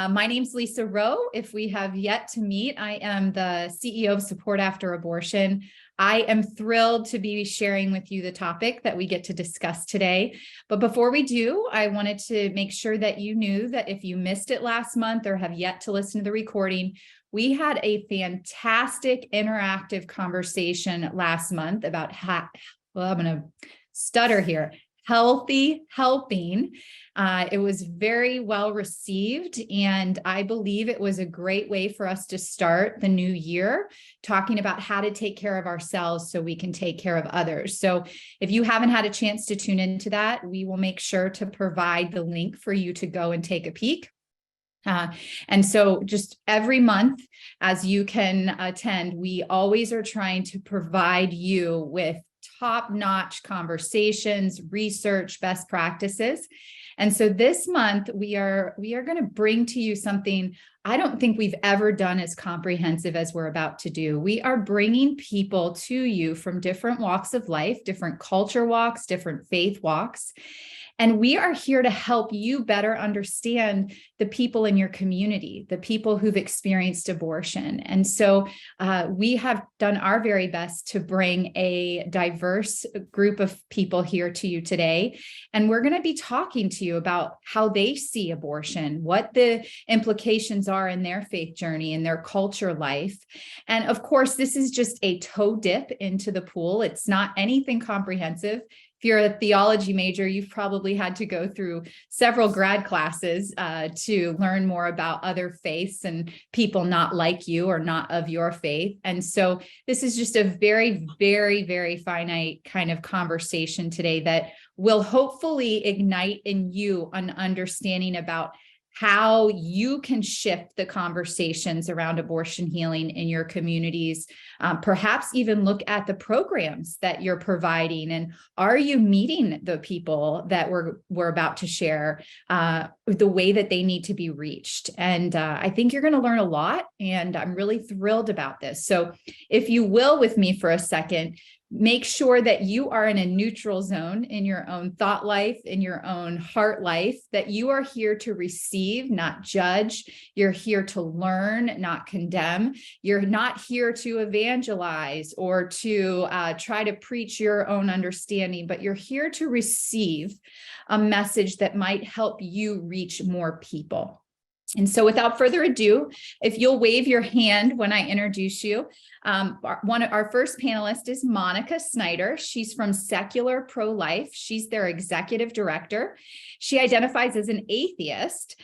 My name's Lisa Rowe. If we have yet to meet, I am the CEO of Support After Abortion. I am thrilled to be sharing with you the topic that we get to discuss today. But before we do, I wanted to make sure that you knew that if you missed it last month or have yet to listen to the recording, we had a fantastic interactive conversation last month about I'm going to stutter here. Healthy helping. It was very well received, and I believe it was a great way for us to start the new year talking about how to take care of ourselves so we can take care of others. So if you haven't had a chance to tune into that, we will make sure to provide the link for you to go and take a peek. And so just every month, as you can attend, we always are trying to provide you with top-notch conversations, research, best practices. And so this month we are going to bring to you something I don't think we've ever done as comprehensive as we're about to do. We are bringing people to you from different walks of life, different culture walks, different faith walks. And we are here to help you better understand the people in your community, the people who've experienced abortion. And so we have done our very best to bring a diverse group of people here to you today. And we're going to be talking to you about how they see abortion, what the implications are in their faith journey, in their culture life. And of course, this is just a toe dip into the pool. It's not anything comprehensive. If you're a theology major, you've probably had to go through several grad classes to learn more about other faiths and people not like you or not of your faith. And so this is just a very, very, very finite kind of conversation today that will hopefully ignite in you an understanding about how you can shift the conversations around abortion healing in your communities, perhaps even look at the programs that you're providing, and are you meeting the people that we're about to share the way that they need to be reached. And I think you're going to learn a lot, and I'm really thrilled about this. So if you will, with me for a second, make sure that you are in a neutral zone in your own thought life, in your own heart life, that you are here to receive, not judge. You're here to learn, not condemn. You're not here to evangelize or to try to preach your own understanding, but you're here to receive a message that might help you reach more people. And so without further ado, if you'll wave your hand when I introduce you, our first panelist is Monica Snyder. She's from Secular Pro-Life. She's their executive director. She identifies as an atheist.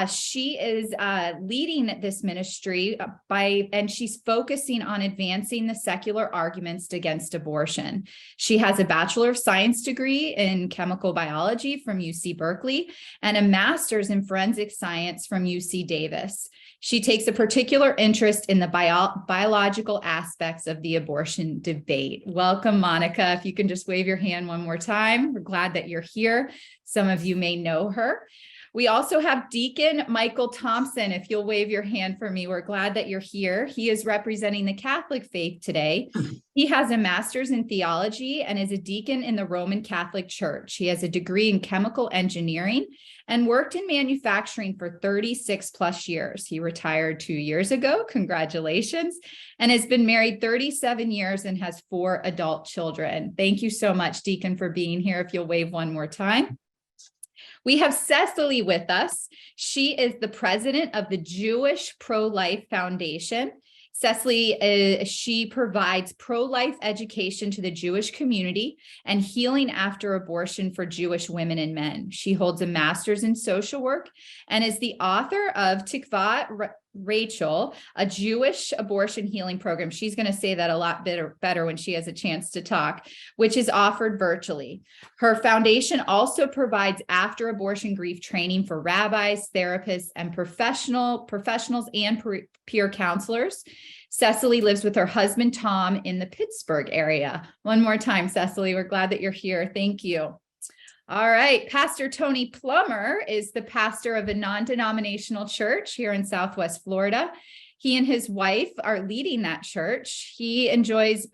She is leading this ministry and she's focusing on advancing the secular arguments against abortion. She has a Bachelor of Science degree in chemical biology from UC Berkeley and a master's in forensic science from UC Davis. She takes a particular interest in the biological aspects of the abortion debate. Welcome, Monica. If you can just wave your hand one more time. We're glad that you're here. Some of you may know her. We also have Deacon Michael Thompson. If you'll wave your hand for me, we're glad that you're here. He is representing the Catholic faith today. He has a master's in theology and is a deacon in the Roman Catholic Church. He has a degree in chemical engineering and worked in manufacturing for 36 plus years. He retired 2 years ago. Congratulations. And has been married 37 years and has 4 adult children. Thank you so much, Deacon, for being here. If you'll wave one more time. We have Cecily with us. She is the president of the Jewish Pro-Life Foundation. Cecily, she provides pro-life education to the Jewish community and healing after abortion for Jewish women and men. She holds a master's in social work and is the author of Tikvat Rachel, a Jewish abortion healing program. She's going to say that a lot better when she has a chance to talk, which is offered virtually. Her foundation also provides after abortion grief training for rabbis, therapists, and professionals and peer counselors. Cecily lives with her husband, Tom, in the Pittsburgh area. One more time, Cecily, we're glad that you're here. Thank you. All right. Pastor Tony Plummer is the pastor of a non-denominational church here in Southwest Florida. He and his wife are leading that church. He enjoys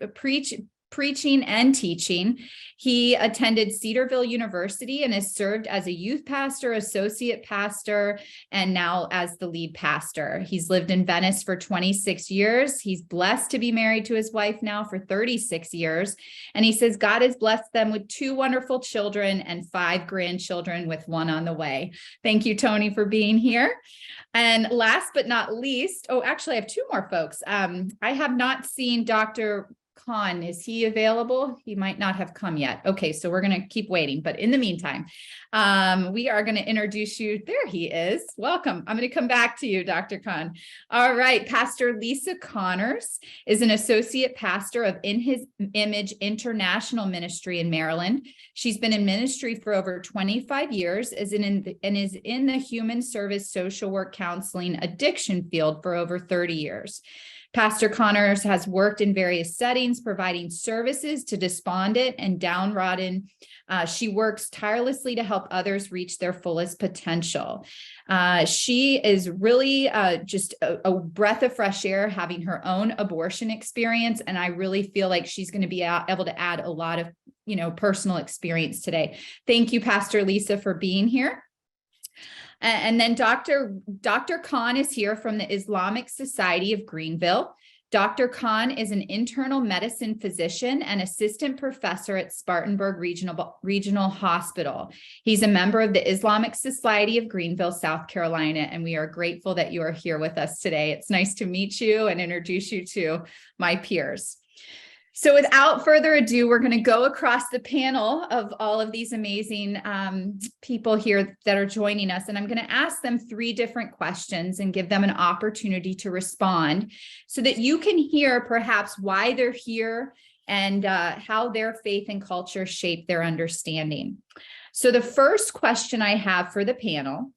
preaching and teaching. He attended Cedarville University and has served as a youth pastor, associate pastor, and now as the lead pastor. He's lived in Venice for 26 years. He's blessed to be married to his wife now for 36 years. And he says God has blessed them with 2 wonderful children and 5 grandchildren, with 1 on the way. Thank you, Tony, for being here. And last but not least, oh, actually, I have 2 more folks. I have not seen Dr. Khan. Is he available? He might not have come yet. Okay, so we're going to keep waiting. But in the meantime, we are going to introduce you. There he is. Welcome. I'm going to come back to you, Dr. Khan. All right. Pastor Lisa Connors is an associate pastor of In His Image International Ministry in Maryland. She's been in ministry for over 25 years and is in the human service, social work, counseling, addiction field for over 30 years. Pastor Connors has worked in various settings, providing services to despondent and downtrodden. She works tirelessly to help others reach their fullest potential. She is really just a breath of fresh air, having her own abortion experience. And I really feel like she's going to be able to add a lot of, personal experience today. Thank you, Pastor Lisa, for being here. And then Dr. Khan is here from the Islamic Society of Greenville. Dr. Khan is an internal medicine physician and assistant professor at Spartanburg Regional Hospital. He's a member of the Islamic Society of Greenville, South Carolina, and we are grateful that you are here with us today. It's nice to meet you and introduce you to my peers. So without further ado, we're going to go across the panel of all of these amazing people here that are joining us. And I'm going to ask them 3 different questions and give them an opportunity to respond so that you can hear perhaps why they're here and how their faith and culture shape their understanding. So the first question I have for the panel,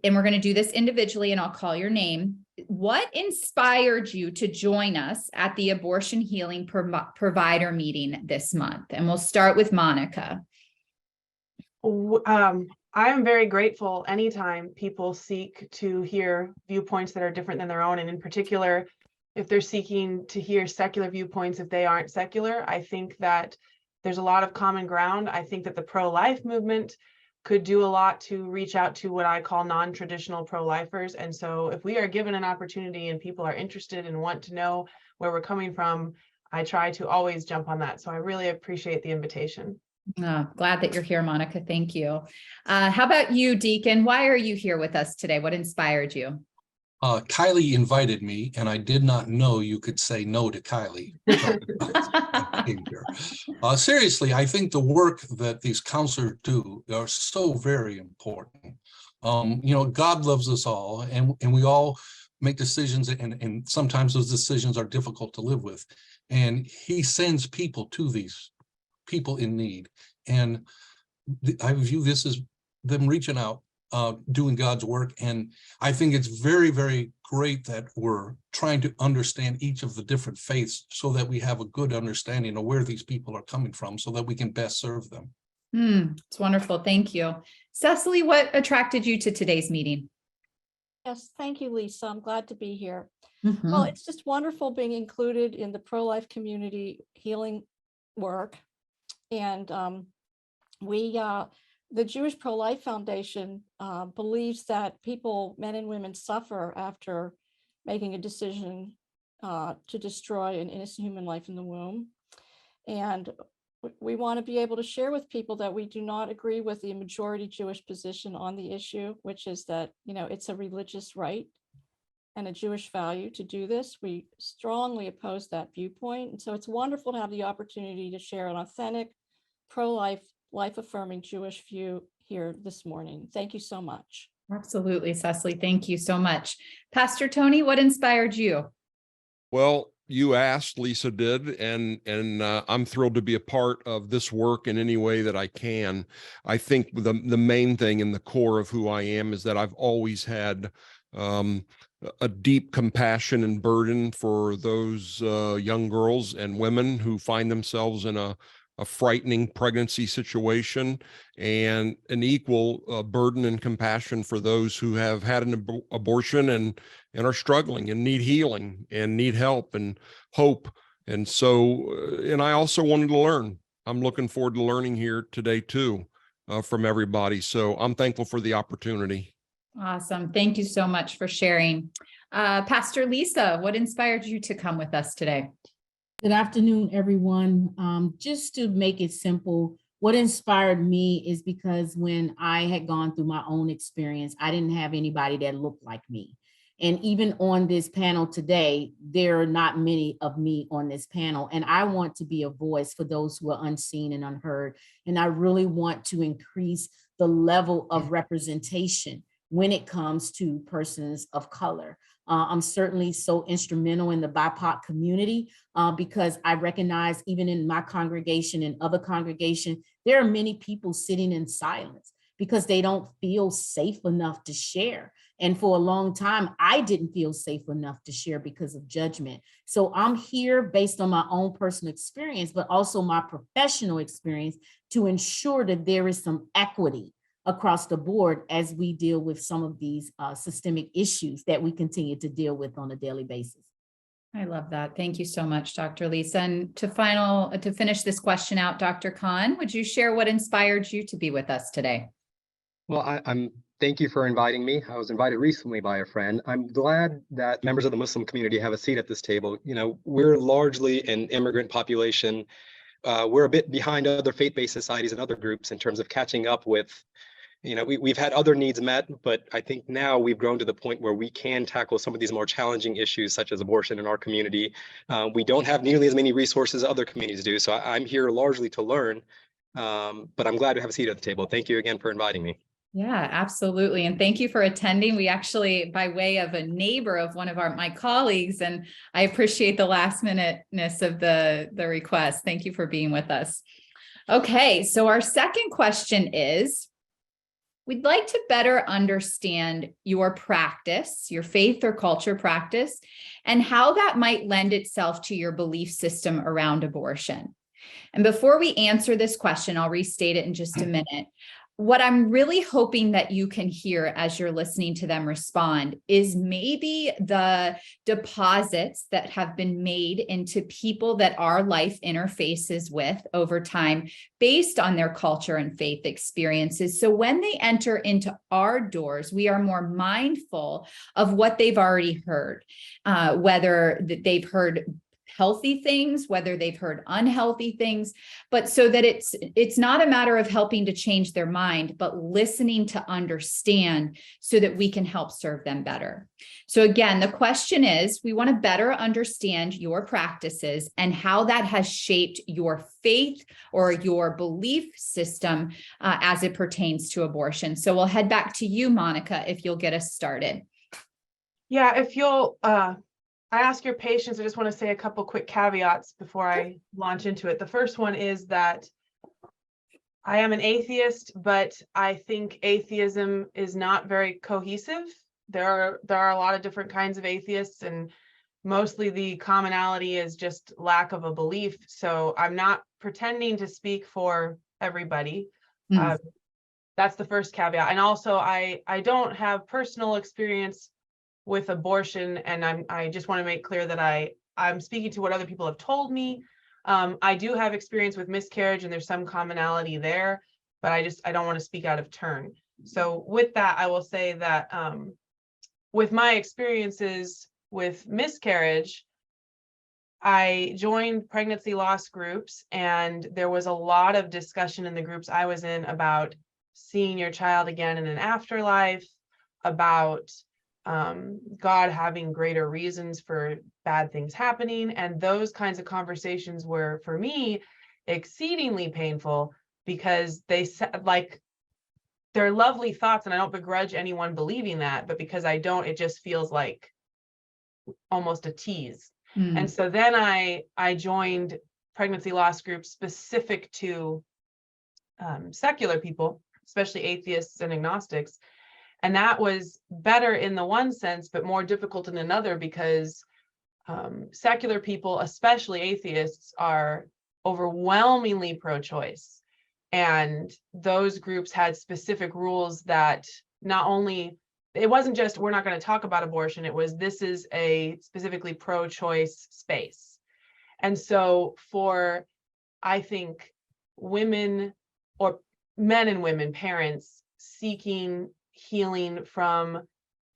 and we're going to do this individually and I'll call your name. What inspired you to join us at the abortion healing provider meeting this month? And we'll start with Monica. I am very grateful anytime people seek to hear viewpoints that are different than their own. And in particular, if they're seeking to hear secular viewpoints, if they aren't secular, I think that there's a lot of common ground. I think that the pro-life movement could do a lot to reach out to what I call non-traditional pro-lifers. And so if we are given an opportunity and people are interested and want to know where we're coming from, I try to always jump on that. So I really appreciate the invitation. Glad that you're here, Monica. Thank you. How about you, Deacon? Why are you here with us today? What inspired you? Kylie invited me, and I did not know you could say no to Kylie. Seriously, I think the work that these counselors do are so very important. God loves us all, and we all make decisions, and sometimes those decisions are difficult to live with. And he sends people to these people in need. And I view this as them reaching out, doing God's work. And I think it's very, very great that we're trying to understand each of the different faiths so that we have a good understanding of where these people are coming from so that we can best serve them. It's wonderful. Thank you. Cecily, what attracted you to today's meeting? Yes, thank you, Lisa. I'm glad to be here. Mm-hmm. Well, it's just wonderful being included in the pro-life community healing work. And the Jewish Pro-Life Foundation believes that people, men and women, suffer after making a decision to destroy an innocent human life in the womb. And we want to be able to share with people that we do not agree with the majority Jewish position on the issue, which is that, it's a religious right and a Jewish value to do this. We strongly oppose that viewpoint. And so it's wonderful to have the opportunity to share an authentic, pro-life, life-affirming Jewish view here this morning. Thank you so much. Absolutely, Cecily. Thank you so much. Pastor Tony, what inspired you? Well, you asked, Lisa did, and I'm thrilled to be a part of this work in any way that I can. I think the main thing in the core of who I am is that I've always had a deep compassion and burden for those young girls and women who find themselves in a frightening pregnancy situation, and an equal burden and compassion for those who have had an abortion and are struggling and need healing and need help and hope And so, and I also wanted to learn. I'm looking forward to learning here today too, from everybody. So I'm thankful for the opportunity. Awesome. Thank you so much for sharing. Pastor Lisa, what inspired you to come with us today? Good afternoon, everyone. Just to make it simple, what inspired me is because when I had gone through my own experience, I didn't have anybody that looked like me. And even on this panel today, there are not many of me on this panel. And I want to be a voice for those who are unseen and unheard. And I really want to increase the level of representation when it comes to persons of color. I'm certainly so instrumental in the BIPOC community because I recognize even in my congregation and other congregations, there are many people sitting in silence because they don't feel safe enough to share. And for a long time, I didn't feel safe enough to share because of judgment. So I'm here based on my own personal experience, but also my professional experience to ensure that there is some equity across the board as we deal with some of these systemic issues that we continue to deal with on a daily basis. I love that. Thank you so much, Dr. Lisa. And to finish this question out, Dr. Khan, would you share what inspired you to be with us today? Well, thank you for inviting me. I was invited recently by a friend. I'm glad that members of the Muslim community have a seat at this table. You know, we're largely an immigrant population. We're a bit behind other faith-based societies and other groups in terms of catching up with, you know, we've had other needs met, but I think now we've grown to the point where we can tackle some of these more challenging issues, such as abortion in our community. We don't have nearly as many resources as other communities do. So I'm here largely to learn, but I'm glad to have a seat at the table. Thank you again for inviting me. Yeah, absolutely. And thank you for attending. We actually, by way of a neighbor of one of my colleagues, and I appreciate the last minuteness of the request. Thank you for being with us. Okay, so our second question is, we'd like to better understand your practice, your faith or culture practice, and how that might lend itself to your belief system around abortion. And before we answer this question, I'll restate it in just a minute. What I'm really hoping that you can hear as you're listening to them respond is maybe the deposits that have been made into people that our life interfaces with over time based on their culture and faith experiences. So when they enter into our doors, we are more mindful of what they've already heard, whether they've heard healthy things, whether they've heard unhealthy things, but so that it's not a matter of helping to change their mind, but listening to understand so that we can help serve them better. So again, the question is, we want to better understand your practices and how that has shaped your faith or your belief system as it pertains to abortion. So we'll head back to you, Monica, if you'll get us started. Yeah, if you'll, I ask your patience, I just want to say a couple quick caveats before I launch into it. The first one is that I am an atheist, but I think atheism is not very cohesive. There are a lot of different kinds of atheists, and mostly the commonality is just lack of a belief. So I'm not pretending to speak for everybody. That's the first caveat. And also, I don't have personal experience with abortion, and I just want to make clear that I'm speaking to what other people have told me. I do have experience with miscarriage, and there's some commonality there, but I don't want to speak out of turn. So with that, I will say that with my experiences with miscarriage, I joined pregnancy loss groups, and there was a lot of discussion in the groups I was in about seeing your child again in an afterlife, about God having greater reasons for bad things happening. And those kinds of conversations were, for me, exceedingly painful because they said, like, they're lovely thoughts, and I don't begrudge anyone believing that, but because I don't, it just feels like almost a tease. And so then I joined pregnancy loss groups specific to secular people, especially atheists and agnostics. And that was better in the one sense, but more difficult in another, because secular people, especially atheists, are overwhelmingly pro-choice. And those groups had specific rules that not only, it wasn't just, we're not going to talk about abortion, it was, this is a specifically pro-choice space. And so for, I think, women or men and women, parents seeking healing from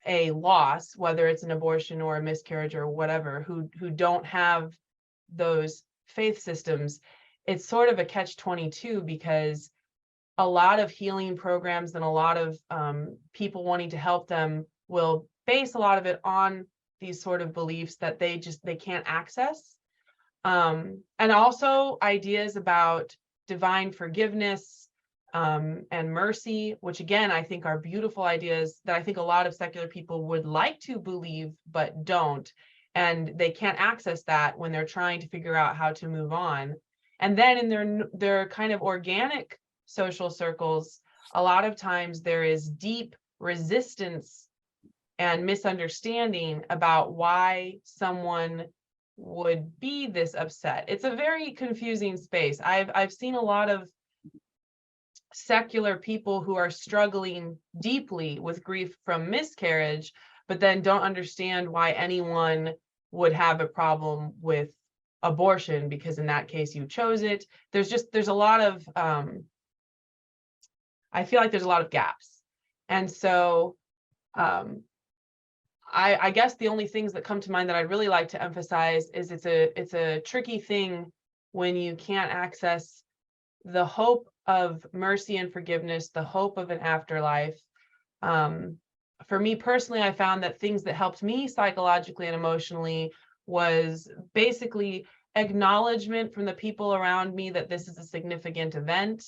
a loss, whether it's an abortion or a miscarriage or whatever, who don't have those faith systems, it's sort of a catch-22, because a lot of healing programs and a lot of people wanting to help them will base a lot of it on these sort of beliefs that they can't access. And also ideas about divine forgiveness and mercy, which again, I think are beautiful ideas that I think a lot of secular people would like to believe, but don't. And they can't access that when they're trying to figure out how to move on. And then in their kind of organic social circles, a lot of times there is deep resistance and misunderstanding about why someone would be this upset. It's a very confusing space. I've seen a lot of secular people who are struggling deeply with grief from miscarriage, but then don't understand why anyone would have a problem with abortion, because in that case you chose it. There's a lot of I feel like there's a lot of gaps. And so I guess the only things that come to mind that I'd really like to emphasize is it's a tricky thing when you can't access the hope of mercy and forgiveness, the hope of an afterlife. For me personally, I found that things that helped me psychologically and emotionally was basically acknowledgement from the people around me that this is a significant event,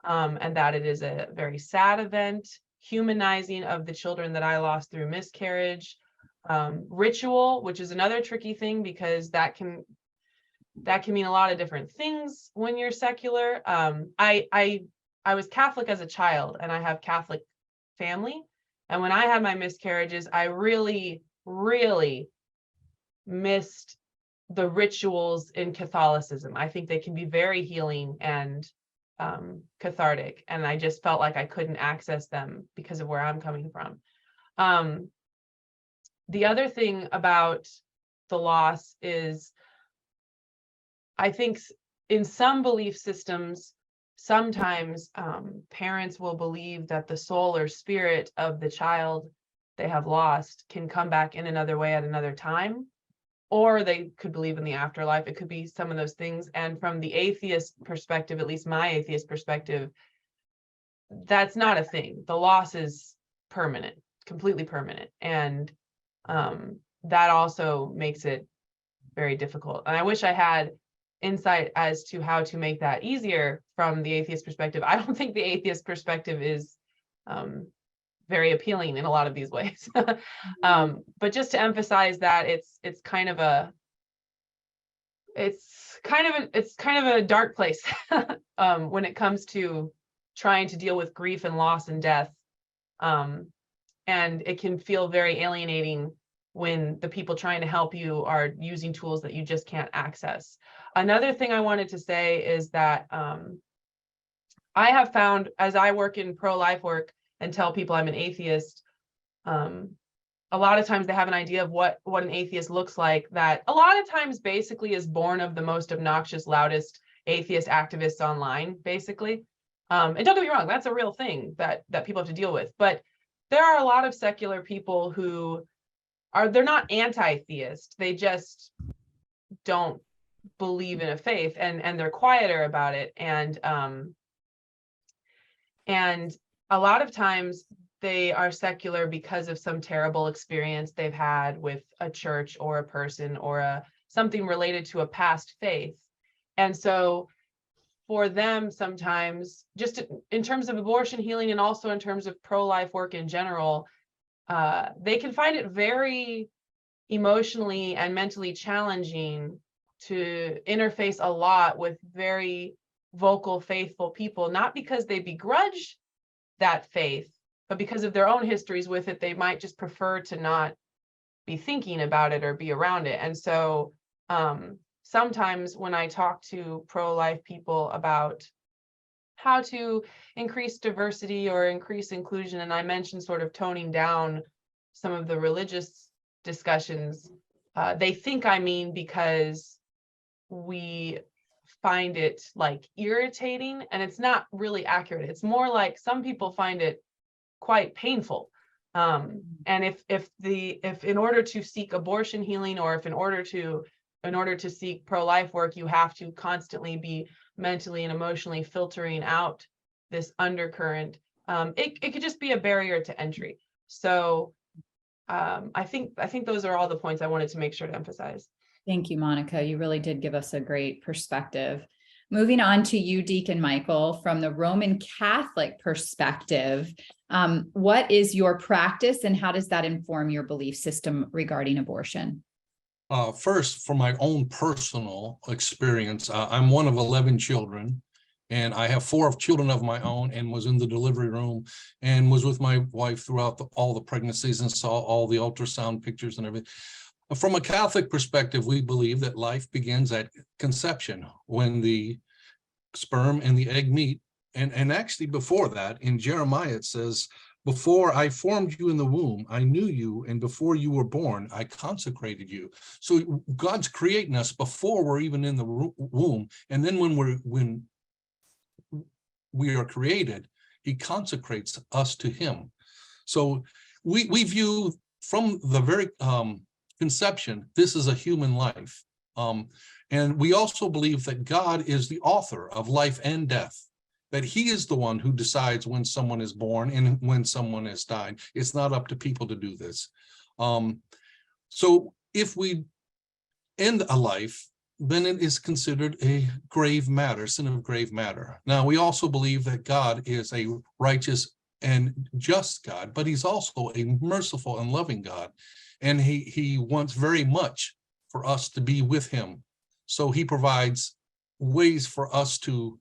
and that it is a very sad event, humanizing of the children that I lost through miscarriage, ritual, which is another tricky thing, because that can mean a lot of different things when you're secular. I was Catholic as a child, and I have Catholic family. And when I had my miscarriages, I really, really missed the rituals in Catholicism. I think they can be very healing and cathartic, and I just felt like I couldn't access them because of where I'm coming from. The other thing about the loss is, I think in some belief systems, sometimes parents will believe that the soul or spirit of the child they have lost can come back in another way at another time, or they could believe in the afterlife. It could be some of those things. And from the atheist perspective, at least my atheist perspective, that's not a thing. The loss is permanent, completely permanent. And that also makes it very difficult. And I wish I had insight as to how to make that easier from the atheist perspective. I don't think the atheist perspective is very appealing in a lot of these ways. But just to emphasize that it's kind of a dark place when it comes to trying to deal with grief and loss and death. And it can feel very alienating when the people trying to help you are using tools that you just can't access. Another thing I wanted to say is that I have found, as I work in pro-life work and tell people I'm an atheist, a lot of times they have an idea of what an atheist looks like, that a lot of times basically is born of the most obnoxious, loudest atheist activists online, basically. And don't get me wrong, that's a real thing that people have to deal with. But there are a lot of secular people who they're not anti-theist, they just don't believe in a faith, and they're quieter about it. And a lot of times they are secular because of some terrible experience they've had with a church or a person or something related to a past faith. And so for them, sometimes, just in terms of abortion healing and also in terms of pro-life work in general, they can find it very emotionally and mentally challenging to interface a lot with very vocal, faithful people, not because they begrudge that faith, but because of their own histories with it. They might just prefer to not be thinking about it or be around it. And so sometimes when I talk to pro-life people about how to increase diversity or increase inclusion, and I mentioned sort of toning down some of the religious discussions, they think I mean because we find it like irritating, and it's not really accurate. It's more like some people find it quite painful. And if in order to seek abortion healing, or if in order to seek pro-life work, you have to constantly be mentally and emotionally filtering out this undercurrent, it could just be a barrier to entry. So I think those are all the points I wanted to make sure to emphasize. Thank you, Monica. You really did give us a great perspective. Moving on to you, Deacon Michael, from the Roman Catholic perspective, what is your practice and how does that inform your belief system regarding abortion? First, for my own personal experience, I'm one of 11 children, and I have 4 children of my own, and was in the delivery room and was with my wife throughout all the pregnancies and saw all the ultrasound pictures and everything. From a Catholic perspective, we believe that life begins at conception, when the sperm and the egg meet. And actually before that, in Jeremiah, it says, before I formed you in the womb, I knew you, and before you were born, I consecrated you. So God's creating us before we're even in the womb. And then when we are created, he consecrates us to him. So we view from the very conception, this is a human life. And we also believe that God is the author of life and death, that he is the one who decides when someone is born and when someone has died. It's not up to people to do this. So if we end a life, then it is considered a grave matter, sin of grave matter. Now, we also believe that God is a righteous and just God, but he's also a merciful and loving God. And he wants very much for us to be with him. So he provides ways for us to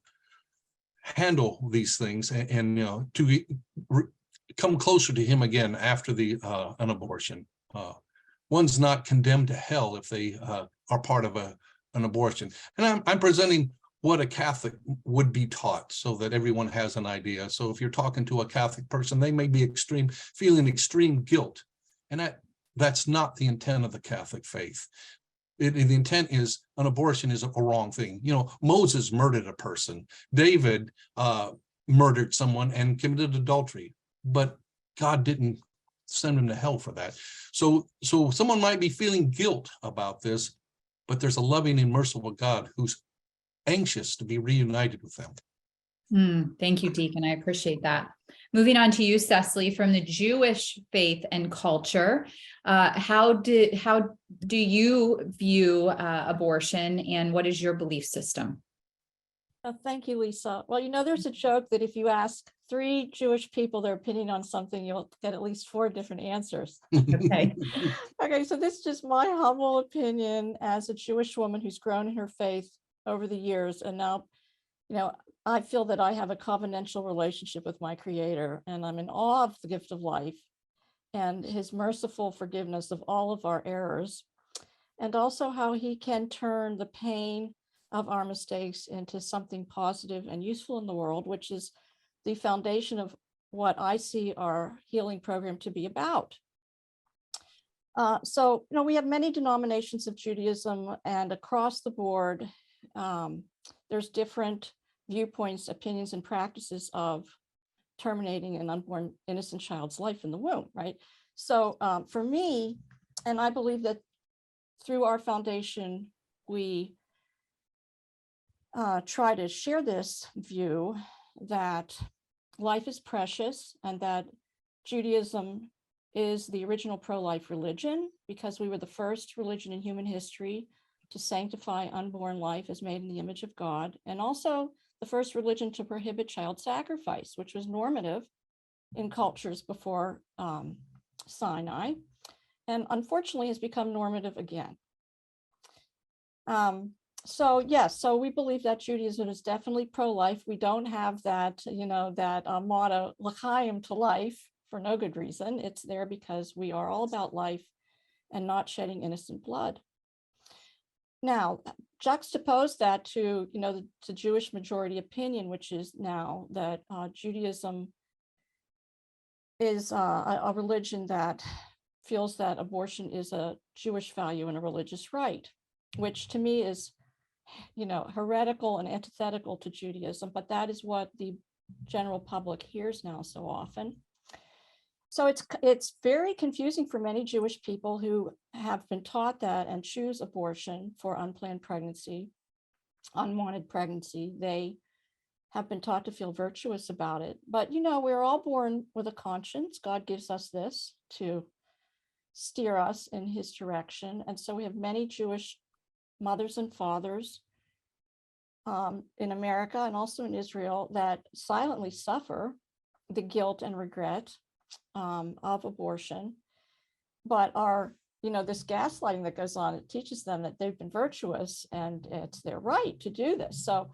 handle these things and to come closer to him again after an abortion. One's not condemned to hell if they are part of an abortion. And I'm presenting what a Catholic would be taught so that everyone has an idea. So if you're talking to a Catholic person, they may be feeling extreme guilt. And that's not the intent of the Catholic faith. The intent is an abortion is a wrong thing. Moses murdered a person. David murdered someone and committed adultery, but God didn't send him to hell for that. So someone might be feeling guilt about this, but there's a loving and merciful God who's anxious to be reunited with them. Thank you, Deacon. I appreciate that. Moving on to you, Cecily, from the Jewish faith and culture, how do you view abortion, and what is your belief system? Thank you, Lisa. Well, there's a joke that if you ask 3 Jewish people their opinion on something, you'll get at least 4 different answers. Okay. Okay, so this is just my humble opinion as a Jewish woman who's grown in her faith over the years. And now, I feel that I have a covenantal relationship with my Creator, and I'm in awe of the gift of life and his merciful forgiveness of all of our errors, and also how he can turn the pain of our mistakes into something positive and useful in the world, which is the foundation of what I see our healing program to be about. So, we have many denominations of Judaism, and across the board, there's different viewpoints, opinions, and practices of terminating an unborn innocent child's life in the womb, right? So for me, and I believe that through our foundation, we try to share this view that life is precious and that Judaism is the original pro-life religion because we were the first religion in human history to sanctify unborn life as made in the image of God, and also the first religion to prohibit child sacrifice, which was normative in cultures before Sinai, and unfortunately has become normative again. So yes, so we believe that Judaism is definitely pro-life. We don't have that, that motto, l'chaim, to life, for no good reason. It's there because we are all about life and not shedding innocent blood. Now, juxtapose that to, the Jewish majority opinion, which is now that Judaism is a religion that feels that abortion is a Jewish value and a religious right, which to me is heretical and antithetical to Judaism, but that is what the general public hears now so often. So it's very confusing for many Jewish people who have been taught that and choose abortion for unplanned pregnancy, unwanted pregnancy. They have been taught to feel virtuous about it. But, we're all born with a conscience. God gives us this to steer us in his direction. And so we have many Jewish mothers and fathers in America and also in Israel that silently suffer the guilt and regret of abortion, but this gaslighting that goes on, it teaches them that they've been virtuous and it's their right to do this. So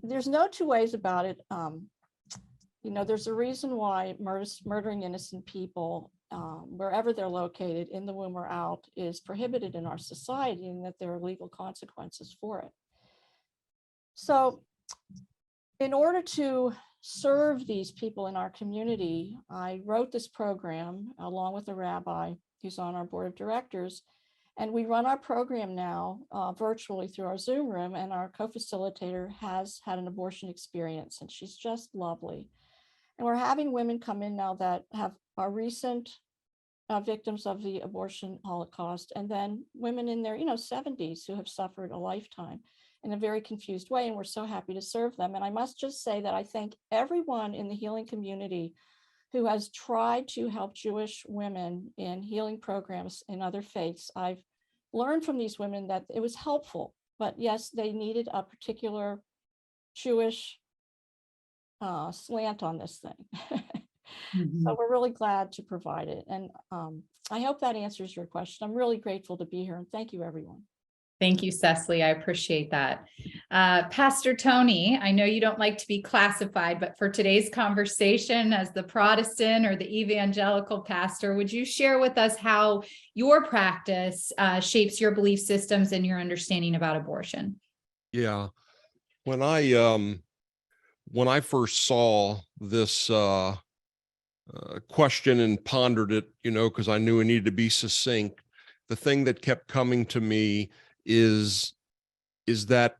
there's no two ways about it. There's a reason why murdering innocent people, wherever they're located, in the womb or out, is prohibited in our society, and that there are legal consequences for it. So in order to serve these people in our community, I wrote this program along with a rabbi who's on our board of directors. And we run our program now virtually through our Zoom room, and our co-facilitator has had an abortion experience, and she's just lovely. And we're having women come in now that are recent victims of the abortion Holocaust, and then women in their 70s who have suffered a lifetime in a very confused way, and we're so happy to serve them. And I must just say that I thank everyone in the healing community who has tried to help Jewish women in healing programs in other faiths. I've learned from these women that it was helpful, but yes, they needed a particular Jewish slant on this thing. So we're really glad to provide it. And I hope that answers your question. I'm really grateful to be here, and thank you, everyone. Thank you, Cecily. I appreciate that. Pastor Tony, I know you don't like to be classified, but for today's conversation as the Protestant or the evangelical pastor, would you share with us how your practice shapes your belief systems and your understanding about abortion? Yeah. When I first saw this question and pondered it, because I knew I needed to be succinct, the thing that kept coming to me is that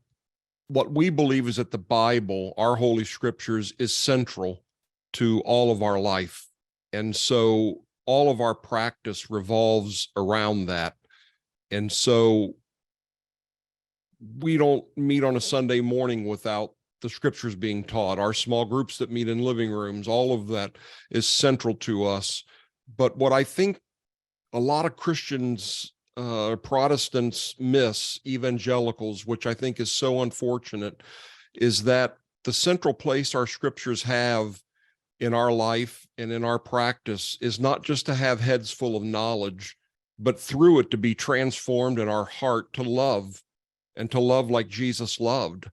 what we believe is that the Bible, our Holy Scriptures, is central to all of our life. And so all of our practice revolves around that. And so we don't meet on a Sunday morning without the Scriptures being taught. Our small groups that meet in living rooms, all of that is central to us. But what I think a lot of Christians, Protestants miss, evangelicals, which I think is so unfortunate, is that the central place our Scriptures have in our life and in our practice is not just to have heads full of knowledge, but through it to be transformed in our heart to love, and to love like Jesus loved,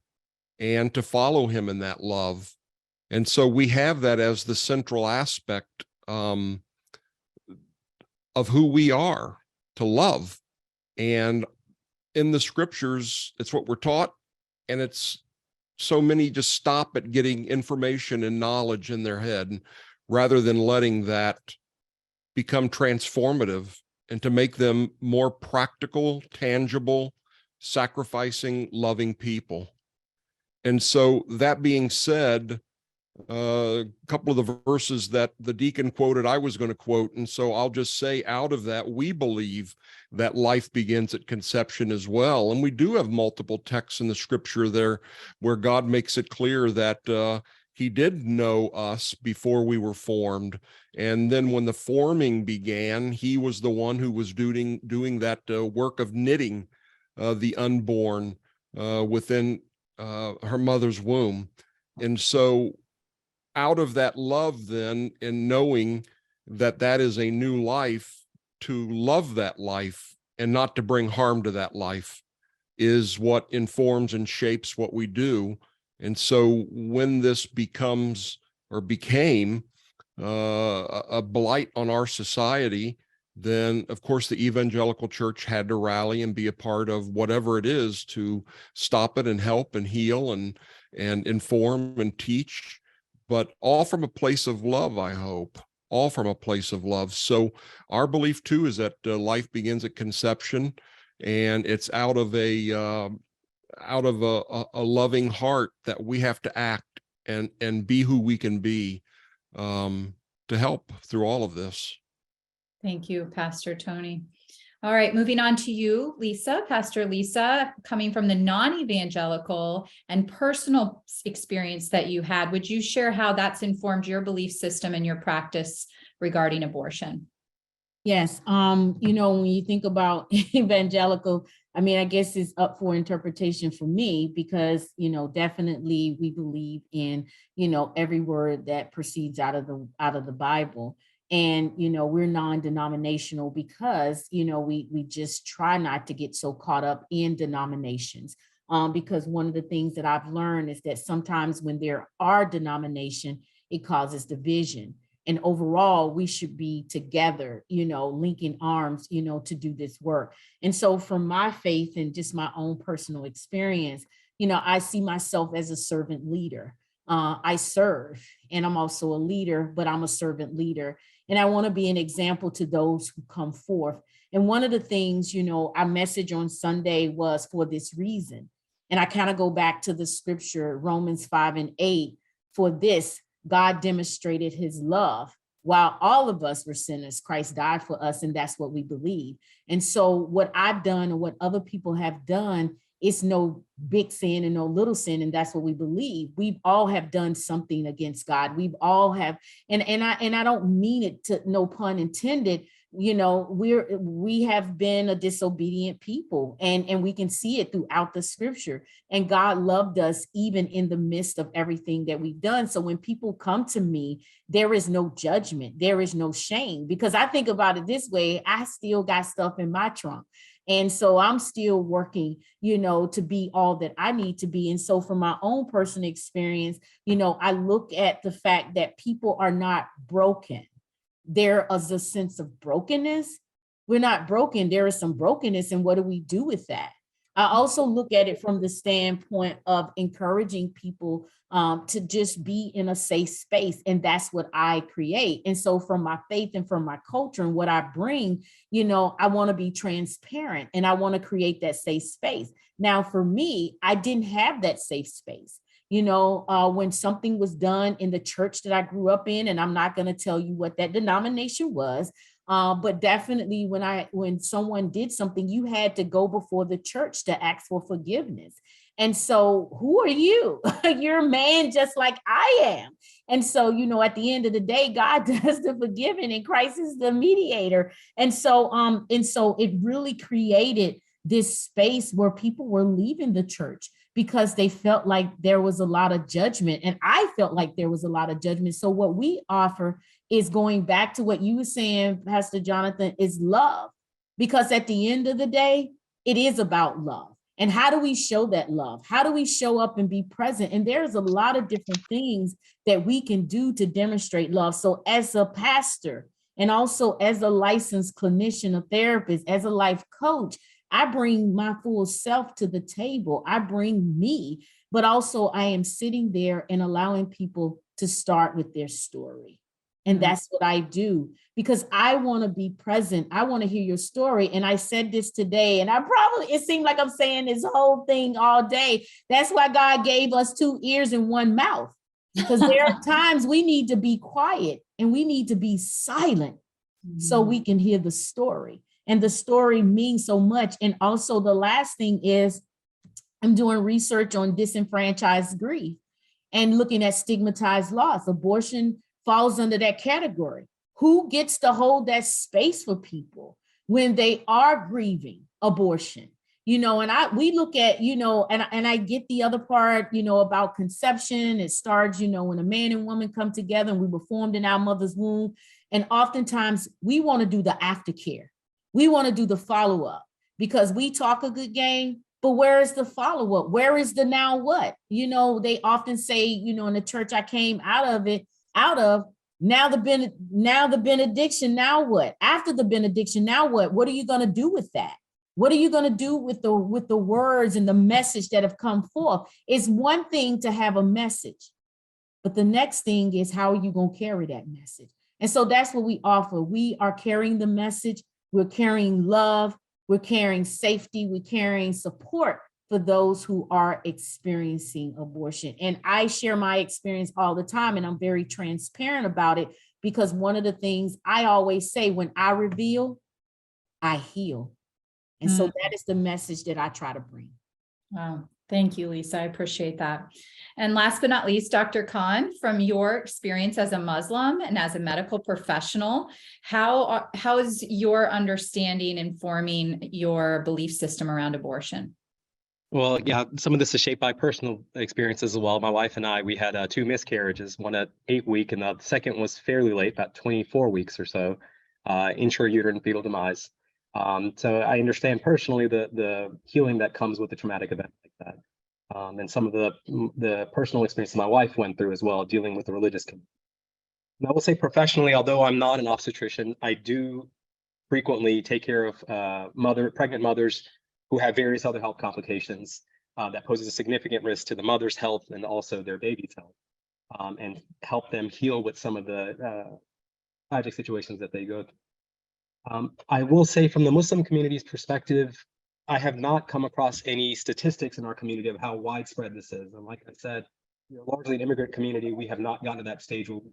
and to follow him in that love. And so we have that as the central aspect of who we are, to love. And in the Scriptures, it's what we're taught. And it's so many just stop at getting information and knowledge in their head rather than letting that become transformative and to make them more practical, tangible, sacrificing, loving people. And so that being said, a couple of the verses that the deacon quoted, I was going to quote. And so I'll just say out of that, we believe that life begins at conception as well. And we do have multiple texts in the Scripture there where God makes it clear that he did know us before we were formed. And then when the forming began, he was the one who was doing that work of knitting the unborn within her mother's womb. And so out of that love then, and knowing that that is a new life, to love that life and not to bring harm to that life is what informs and shapes what we do. And so when this becomes or became a blight on our society, then of course the evangelical church had to rally and be a part of whatever it is to stop it and help and heal and inform and teach, but all from a place of love, I hope, all from a place of love. So our belief too is that life begins at conception. and it's out of a loving heart that we have to act and be who we can be to help through all of this. Thank you, Pastor Tony. All right, moving on to you, Lisa, Pastor Lisa, coming from the non-evangelical and personal experience that you had, would you share how that's informed your belief system and your practice regarding abortion? Yes. When you think about evangelical, I mean, I guess it's up for interpretation for me because, definitely we believe in, every word that proceeds out of the Bible. And, we're non-denominational because, we just try not to get so caught up in denominations. Because one of the things that I've learned is that sometimes when there are denomination, it causes division. And overall, we should be together, linking arms, to do this work. And so from my faith and just my own personal experience, I see myself as a servant leader. I serve, and I'm also a leader, but I'm a servant leader. And I want to be an example to those who come forth. And one of the things, our message on Sunday was for this reason. And I kind of go back to the scripture, Romans 5:8, for this, God demonstrated his love. While all of us were sinners, Christ died for us, and that's what we believe. And so what I've done and what other people have done, it's no big sin and no little sin, and that's what we believe. We all have done something against God. We've all have, and I don't mean it to, no pun intended, we have been a disobedient people, and we can see it throughout the scripture. And God loved us even in the midst of everything that we've done. So when people come to me, there is no judgment, there is no shame, because I think about it this way: I still got stuff in my trunk. And so I'm still working, to be all that I need to be. And so from my own personal experience, I look at the fact that people are not broken. There is a sense of brokenness. We're not broken. There is some brokenness. And what do we do with that? I also look at it from the standpoint of encouraging people to just be in a safe space. And that's what I create. And so from my faith and from my culture and what I bring, I want to be transparent and I want to create that safe space. Now, for me, I didn't have that safe space. When something was done in the church that I grew up in, and I'm not going to tell you what that denomination was, but definitely when someone did something, you had to go before the church to ask for forgiveness. And so who are you? You're a man just like I am. And so, at the end of the day, God does the forgiving and Christ is the mediator. And so it really created this space where people were leaving the church because they felt like there was a lot of judgment. And I felt like there was a lot of judgment. So what we offer is going back to what you were saying, Pastor Jonathan, is love. Because at the end of the day, it is about love. And how do we show that love? How do we show up and be present? And there's a lot of different things that we can do to demonstrate love. So as a pastor, and also as a licensed clinician, a therapist, as a life coach, I bring my full self to the table. I bring me, but also I am sitting there and allowing people to start with their story. And that's what I do because I want to be present. I want to hear your story. And I said this today, and it seemed like I'm saying this whole thing all day. That's why God gave us 2 ears and 1 mouth, because there are times we need to be quiet and we need to be silent so we can hear the story. And the story means so much. And also the last thing is I'm doing research on disenfranchised grief and looking at stigmatized loss. Abortion falls under that category. Who gets to hold that space for people when they are grieving abortion? And we look at, and I get the other part, about conception. It starts, when a man and woman come together and we were formed in our mother's womb. And oftentimes we want to do the aftercare. We want to do the follow-up because we talk a good game, but where is the follow-up? Where is the now what? They often say, in the church I came out of, now the benediction, now what? After the benediction, now what? What are you going to do with that? What are you going to do with the words and the message that have come forth? It's one thing to have a message, but the next thing is how are you going to carry that message? And so that's what we offer. We are carrying the message. We're carrying love. we're carrying safety, we're carrying support for those who are experiencing abortion. And I share my experience all the time, and I'm very transparent about it, because one of the things I always say, when I reveal, I heal. And so that is the message that I try to bring. Wow. Thank you, Lisa. I appreciate that. And last but not least, Dr. Khan, from your experience as a Muslim and as a medical professional, how is your understanding informing your belief system around abortion? Well, yeah, some of this is shaped by personal experiences as well. My wife and I, we had 2 miscarriages, one at 8-week, and the second was fairly late, about 24 weeks or so, intrauterine fetal demise. So I understand personally the healing that comes with a traumatic event like that, and some of the personal experiences my wife went through as well, dealing with the religious community. And I will say professionally, although I'm not an obstetrician, I do frequently take care of pregnant mothers who have various other health complications that poses a significant risk to the mother's health and also their baby's health, and help them heal with some of the tragic situations that they go through. I will say, from the Muslim community's perspective, I have not come across any statistics in our community of how widespread this is. And like I said, we're largely an immigrant community. We have not gotten to that stage where we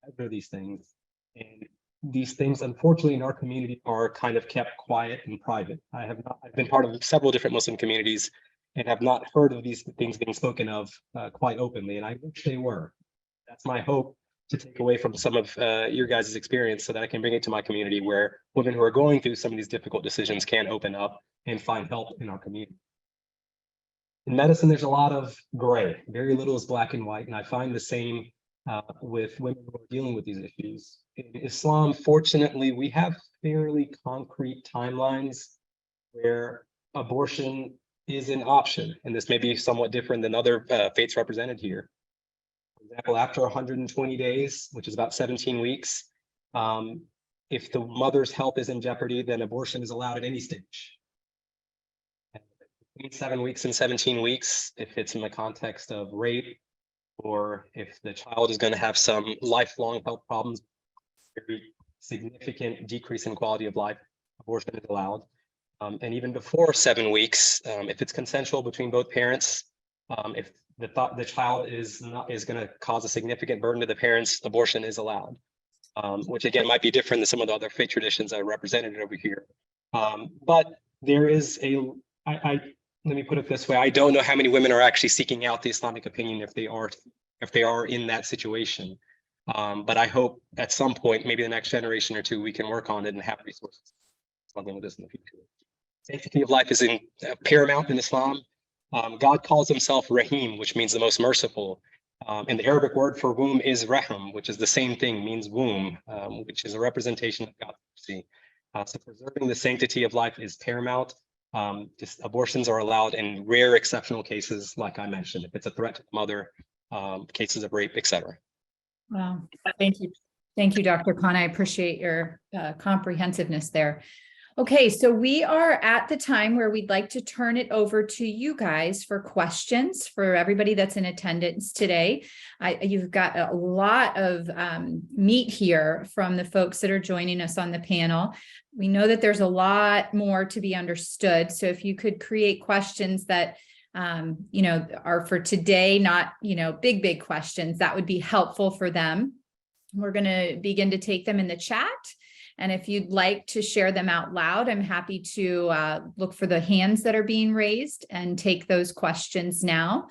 measure these things. And these things, unfortunately, in our community are kind of kept quiet and private. I've been part of several different Muslim communities and have not heard of these things being spoken of quite openly. And I wish they were. That's my hope to take away from some of your guys' experience, so that I can bring it to my community, where women who are going through some of these difficult decisions can open up and find help in our community. In medicine, there's a lot of gray. Very little is black and white. And I find the same with women who are dealing with these issues. In Islam, fortunately, we have fairly concrete timelines where abortion is an option. And this may be somewhat different than other faiths represented here. For example, after 120 days, which is about 17 weeks, if the mother's health is in jeopardy, then abortion is allowed at any stage. And between 7 weeks and 17 weeks, if it's in the context of rape, or if the child is going to have some lifelong health problems, very significant decrease in quality of life, abortion is allowed. And even before 7 weeks, if it's consensual between both parents, if the child is going to cause a significant burden to the parents, abortion is allowed, which again might be different than some of the other faith traditions I represented over here. But there is let me put it this way: I don't know how many women are actually seeking out the Islamic opinion if they are in that situation. But I hope at some point, maybe the next generation or two, we can work on it and have resources with this in the future. Sanctity of life is paramount in Islam. God calls himself Rahim, which means the most merciful. And the Arabic word for womb is Rahim, which is the same thing, means womb, which is a representation of God's mercy. So preserving the sanctity of life is paramount. Just abortions are allowed in rare exceptional cases, like I mentioned, if it's a threat to the mother, cases of rape, etc. Wow. Thank you. Thank you, Dr. Khan. I appreciate your comprehensiveness there. Okay, so we are at the time where we'd like to turn it over to you guys for questions for everybody that's in attendance today. You've got a lot of meat here from the folks that are joining us on the panel. We know that there's a lot more to be understood. So if you could create questions that are for today, not, big questions, that would be helpful for them. We're going to begin to take them in the chat. And if you'd like to share them out loud, I'm happy to look for the hands that are being raised and take those questions now.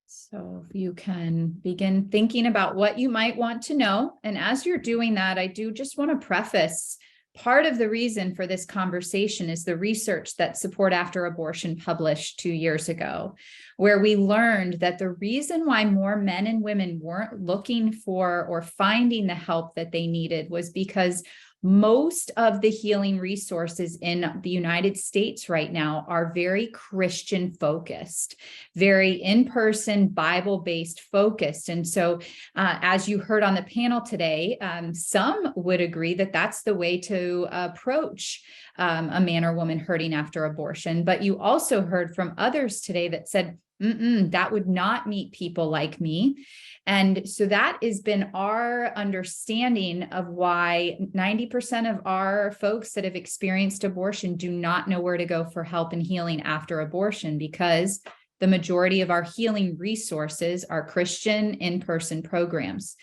So if you can begin thinking about what you might want to know. And as you're doing that, I do just want to preface part of the reason for this conversation is the research that Support After Abortion published 2 years ago, where we learned that the reason why more men and women weren't looking for or finding the help that they needed was because most of the healing resources in the United States right now are very Christian focused, very in-person Bible-based focused. And so as you heard on the panel today, some would agree that that's the way to approach a man or woman hurting after abortion. But you also heard from others today that said, That would not meet people like me. And so that has been our understanding of why 90% of our folks that have experienced abortion do not know where to go for help and healing after abortion, because the majority of our healing resources are Christian in-person programs.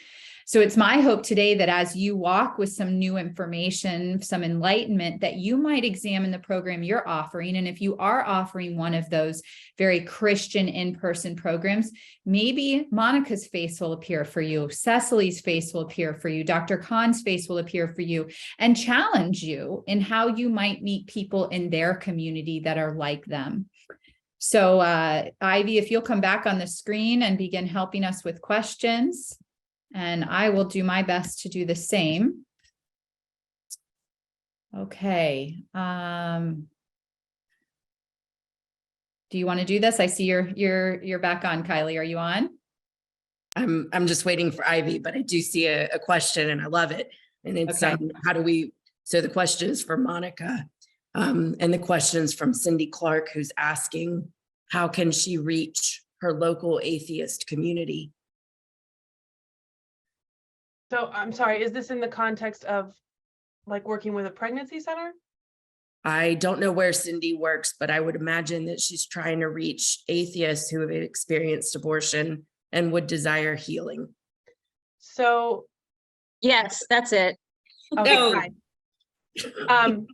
So it's my hope today that as you walk with some new information, some enlightenment, that you might examine the program you're offering. And if you are offering one of those very Christian in-person programs, maybe Monica's face will appear for you, Cecily's face will appear for you, Dr. Khan's face will appear for you, and challenge you in how you might meet people in their community that are like them. So Ivy, if you'll come back on the screen and begin helping us with questions. And I will do my best to do the same. Okay. Do you want to do this? I see you're back on, Kylie. Are you on? I'm just waiting for Ivy, but I do see a question and I love it. And it's Okay. So the question is for Monica, and the question is from Cindy Clark, who's asking, how can she reach her local atheist community? So I'm sorry, is this in the context of like working with a pregnancy center? I don't know where Cindy works, but I would imagine that she's trying to reach atheists who have experienced abortion and would desire healing. So, Yes, that's it. okay, No. fine.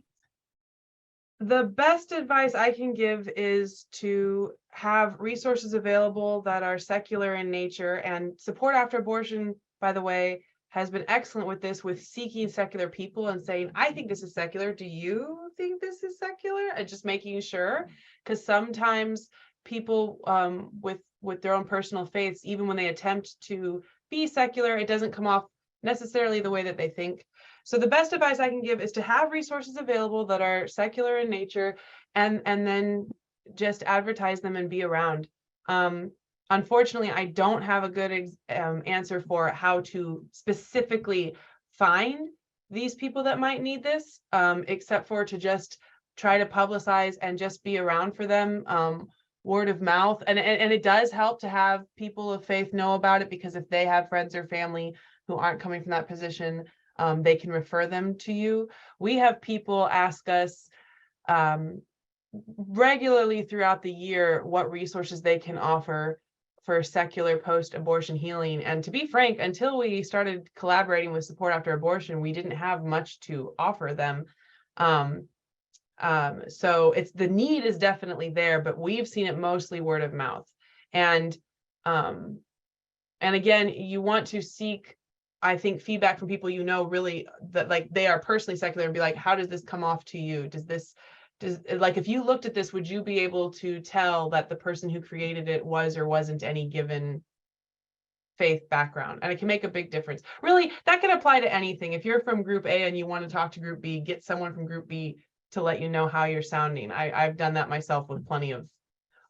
The best advice I can give is to have resources available that are secular in nature, and Support After Abortion, by the way, has been excellent with this, with seeking secular people and saying, I think this is secular. Do you think this is secular? And just making sure, because sometimes people with their own personal faiths, even when they attempt to be secular, it doesn't come off necessarily the way that they think. So the best advice I can give is to have resources available that are secular in nature, and then just advertise them and be around. Unfortunately, I don't have a good answer for how to specifically find these people that might need this, except for to just try to publicize and just be around for them, word of mouth. And it does help to have people of faith know about it, because if they have friends or family who aren't coming from that position, they can refer them to you. We have people ask us regularly throughout the year what resources they can offer for secular post-abortion healing. And to be frank, until we started collaborating with Support After Abortion, we didn't have much to offer them. So the need is definitely there, but we've seen it mostly word of mouth. And again, you want to seek, I think, feedback from people really that like they are personally secular, and be like, how does this come off to you? Like, if you looked at this, would you be able to tell that the person who created it was or wasn't any given faith background? And it can make a big difference. Really, that can apply to anything. If you're from group A and you want to talk to group B, get someone from group B to let you know how you're sounding. I've done that myself with plenty of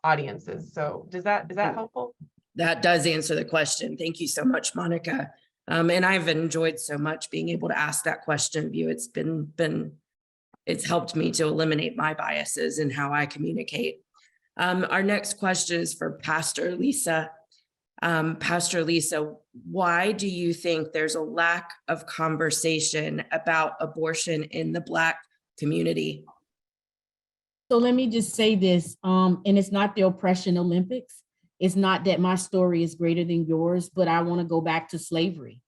audiences. So is that helpful? That does answer the question. Thank you so much, Monica. And I've enjoyed so much being able to ask that question of you. It's helped me to eliminate my biases in how I communicate. Our next question is for Pastor Lisa. Pastor Lisa, why do you think there's a lack of conversation about abortion in the Black community? So let me just say this, and it's not the oppression Olympics. It's not that my story is greater than yours, but I want to go back to slavery.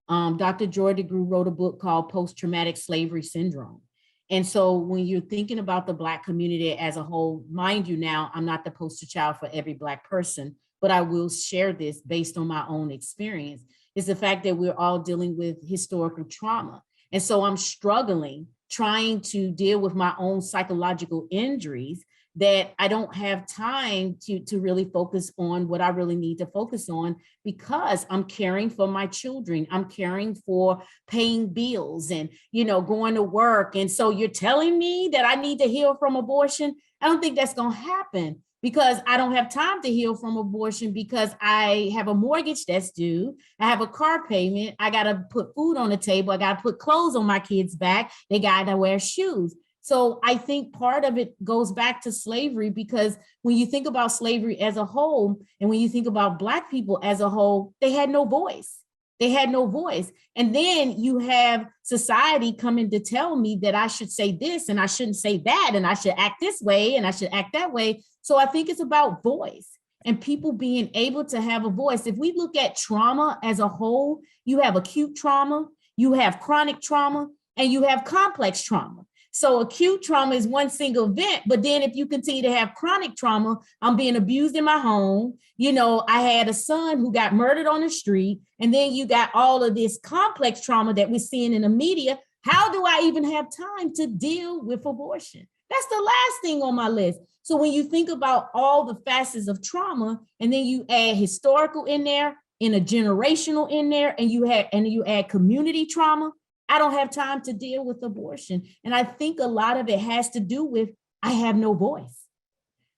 Dr. Joy DeGruy wrote a book called Post-Traumatic Slavery Syndrome. And so when you're thinking about the Black community as a whole, mind you now, I'm not the poster child for every Black person, but I will share this based on my own experience, is the fact that we're all dealing with historical trauma. And so I'm struggling, trying to deal with my own psychological injuries, that I don't have time to really focus on what I really need to focus on, because I'm caring for my children. I'm caring for paying bills and, going to work. And so you're telling me that I need to heal from abortion? I don't think that's going to happen, because I don't have time to heal from abortion, because I have a mortgage that's due. I have a car payment. I got to put food on the table. I got to put clothes on my kids' back. They got to wear shoes. So I think part of it goes back to slavery, because when you think about slavery as a whole, and when you think about Black people as a whole, they had no voice. They had no voice. And then you have society coming to tell me that I should say this and I shouldn't say that, and I should act this way and I should act that way. So I think it's about voice and people being able to have a voice. If we look at trauma as a whole, you have acute trauma, you have chronic trauma, and you have complex trauma. So acute trauma is one single event, but then if you continue to have chronic trauma, I'm being abused in my home. You know, I had a son who got murdered on the street, and then you got all of this complex trauma that we're seeing in the media. How do I even have time to deal with abortion? That's the last thing on my list. So when you think about all the facets of trauma, and then you add historical in there, and a generational in there, and you add community trauma, I don't have time to deal with abortion. And I think a lot of it has to do with, I have no voice.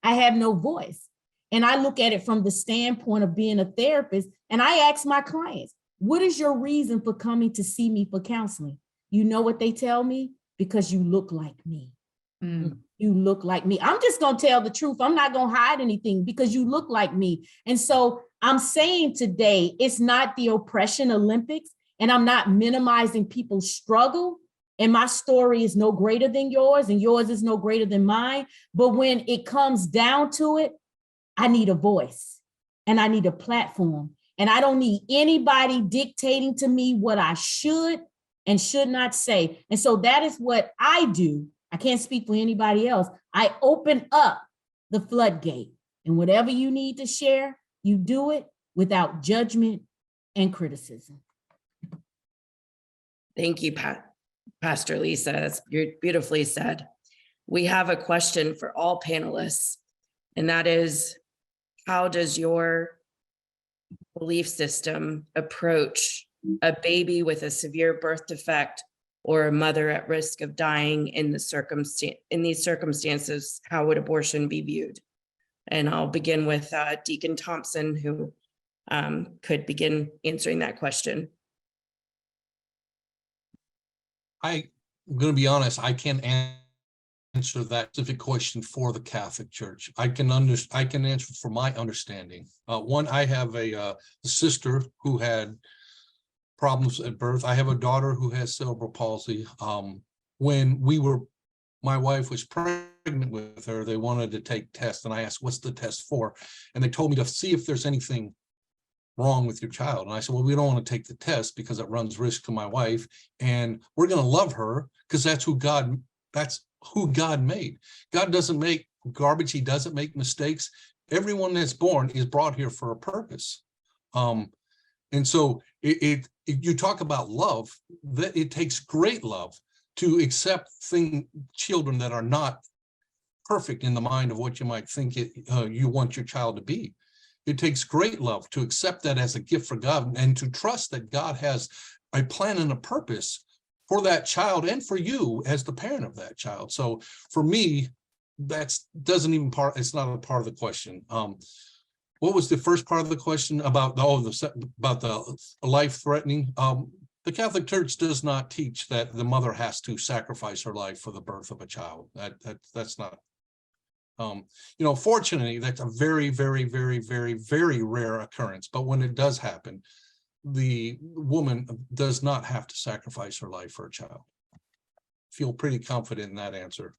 I have no voice. And I look at it from the standpoint of being a therapist, and I ask my clients, what is your reason for coming to see me for counseling? You know what they tell me? Because you look like me. You look like me. I'm just going to tell the truth. I'm not going to hide anything, because you look like me. And so I'm saying today, it's not the oppression Olympics. And I'm not minimizing people's struggle. And my story is no greater than yours, and yours is no greater than mine. But when it comes down to it, I need a voice and I need a platform. And I don't need anybody dictating to me what I should and should not say. And so that is what I do. I can't speak for anybody else. I open up the floodgate, and whatever you need to share, you do it without judgment and criticism. Thank you, Pastor Lisa. That's beautifully said. We have a question for all panelists, and that is, how does your belief system approach a baby with a severe birth defect or a mother at risk of dying in these circumstances? How would abortion be viewed? And I'll begin with Deacon Thompson, who could begin answering that question. I'm going to be honest, I can't answer that specific question for the Catholic Church. I can answer for my understanding. One, I have a sister who had problems at birth. I have a daughter who has cerebral palsy. When my wife was pregnant with her, they wanted to take tests, and I asked, what's the test for? And they told me to see if there's anything wrong with your child. And I said, well, we don't want to take the test because it runs risk to my wife, and we're going to love her because that's who God made. God doesn't make garbage. He doesn't make mistakes. Everyone that's born is brought here for a purpose. And so you talk about love, that it takes great love to accept children that are not perfect in the mind of what you might think you want your child to be. It takes great love to accept that as a gift from God, and to trust that God has a plan and a purpose for that child and for you as the parent of that child. So for me, it's not a part of the question. What was the first part of the question about the life-threatening? The Catholic Church does not teach that the mother has to sacrifice her life for the birth of a child. That's not. Fortunately, that's a very, very, very, very, very rare occurrence. But when it does happen, the woman does not have to sacrifice her life for a child. Feel pretty confident in that answer.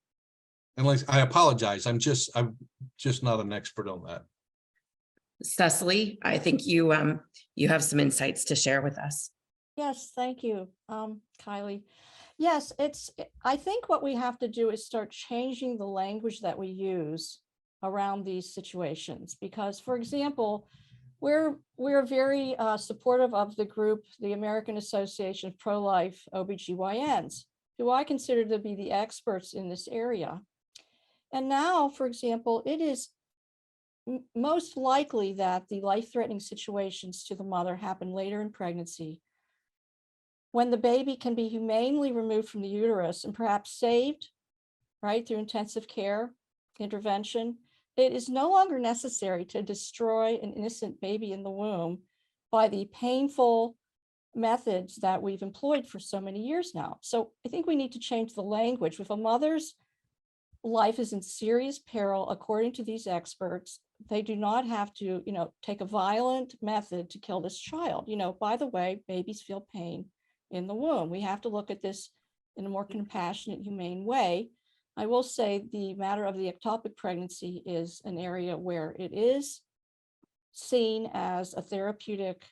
Unless I apologize, I'm just not an expert on that. Cecily, I think you have some insights to share with us. Yes, thank you, Kylie. Yes, I think what we have to do is start changing the language that we use around these situations. Because, for example, we're very supportive of the group, the American Association of Pro-Life OBGYNs, who I consider to be the experts in this area. And now, for example, it is most likely that the life-threatening situations to the mother happen later in pregnancy, when the baby can be humanely removed from the uterus and perhaps saved, right, through intensive care intervention. It is no longer necessary to destroy an innocent baby in the womb by the painful methods that we've employed for so many years now. So I think we need to change the language. If a mother's life is in serious peril, according to these experts, they do not have to, take a violent method to kill this child. By the way, babies feel pain in the womb. We have to look at this in a more compassionate, humane way. I will say the matter of the ectopic pregnancy is an area where it is seen as a therapeutic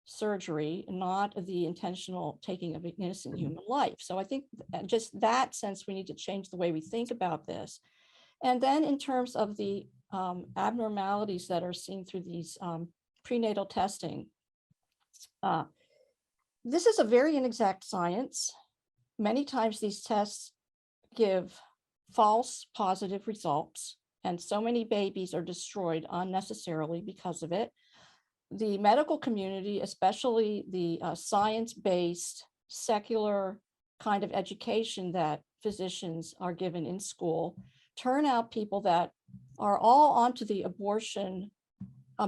surgery, not the intentional taking of an innocent human life. So I think just that sense, we need to change the way we think about this. And then in terms of the abnormalities that are seen through these prenatal testing, this is a very inexact science. Many times these tests give false positive results, and so many babies are destroyed unnecessarily because of it. The medical community, especially the science-based secular kind of education that physicians are given in school, turn out people that are all onto the abortion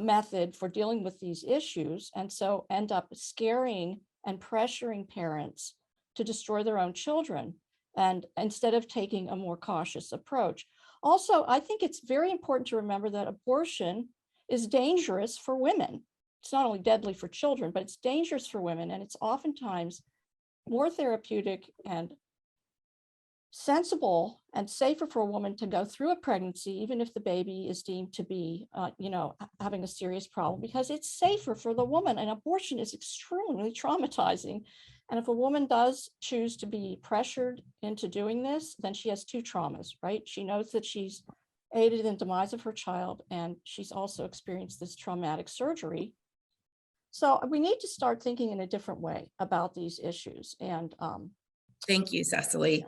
method for dealing with these issues, and so end up scaring and pressuring parents to destroy their own children, and instead of taking a more cautious approach. Also, I think it's very important to remember that abortion is dangerous for women. It's not only deadly for children, but it's dangerous for women, and it's oftentimes more therapeutic and sensible and safer for a woman to go through a pregnancy, even if the baby is deemed to be, having a serious problem, because it's safer for the woman. And abortion is extremely traumatizing. And if a woman does choose to be pressured into doing this, then she has two traumas, right? She knows that she's aided in the demise of her child, and she's also experienced this traumatic surgery. So we need to start thinking in a different way about these issues. And Thank you, Cecily.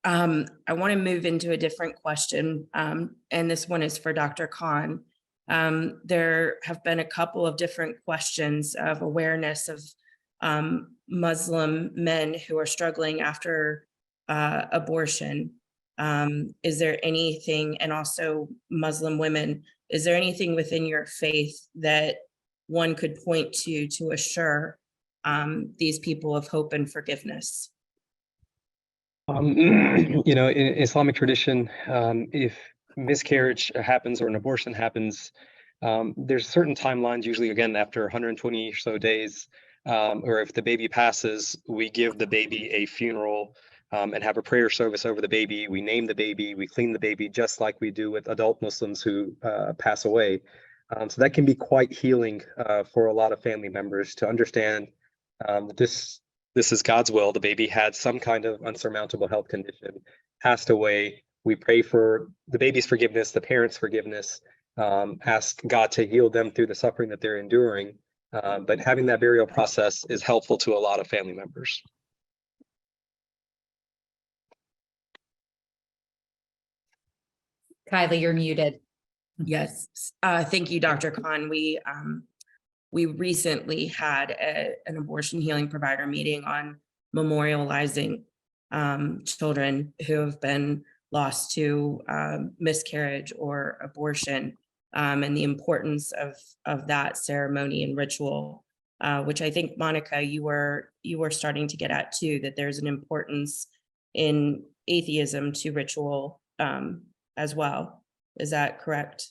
I want to move into a different question, and this one is for Dr. Khan. There have been a couple of different questions of awareness of Muslim men who are struggling after abortion. Is there anything, and also Muslim women, is there anything within your faith that one could point to assure these people of hope and forgiveness? In Islamic tradition, if miscarriage happens or an abortion happens, there's certain timelines, usually again after 120 or so days, or if the baby passes, we give the baby a funeral and have a prayer service over the baby. We name the baby, we clean the baby, just like we do with adult Muslims who pass away. So that can be quite healing for a lot of family members to understand that this is God's will. The baby had some kind of unsurmountable health condition, passed away. We pray for the baby's forgiveness, the parents' forgiveness, ask God to heal them through the suffering that they're enduring. But having that burial process is helpful to a lot of family members. Kylie, you're muted. Yes. Thank you, Dr. Khan. We recently had an abortion healing provider meeting on memorializing children who have been lost to miscarriage or abortion, and the importance of that ceremony and ritual, which I think, Monica, you were starting to get at too, that there's an importance in atheism to ritual as well. Is that correct?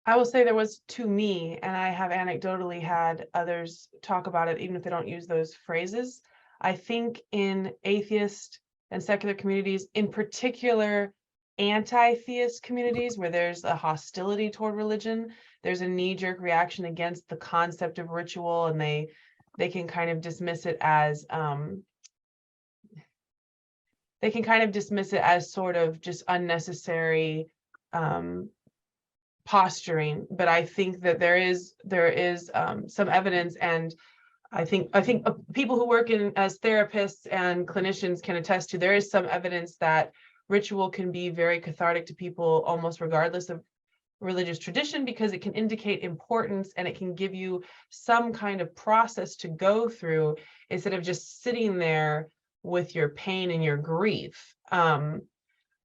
I will say there was, to me, and I have anecdotally had others talk about it, even if they don't use those phrases. I think in atheist and secular communities, in particular anti-theist communities where there's a hostility toward religion, there's a knee-jerk reaction against the concept of ritual, and they can kind of dismiss it as sort of just unnecessary posturing. But I think that there is some evidence, and I think people who work as therapists and clinicians can attest to, there is some evidence that ritual can be very cathartic to people almost regardless of religious tradition, because it can indicate importance and it can give you some kind of process to go through instead of just sitting there with your pain and your grief.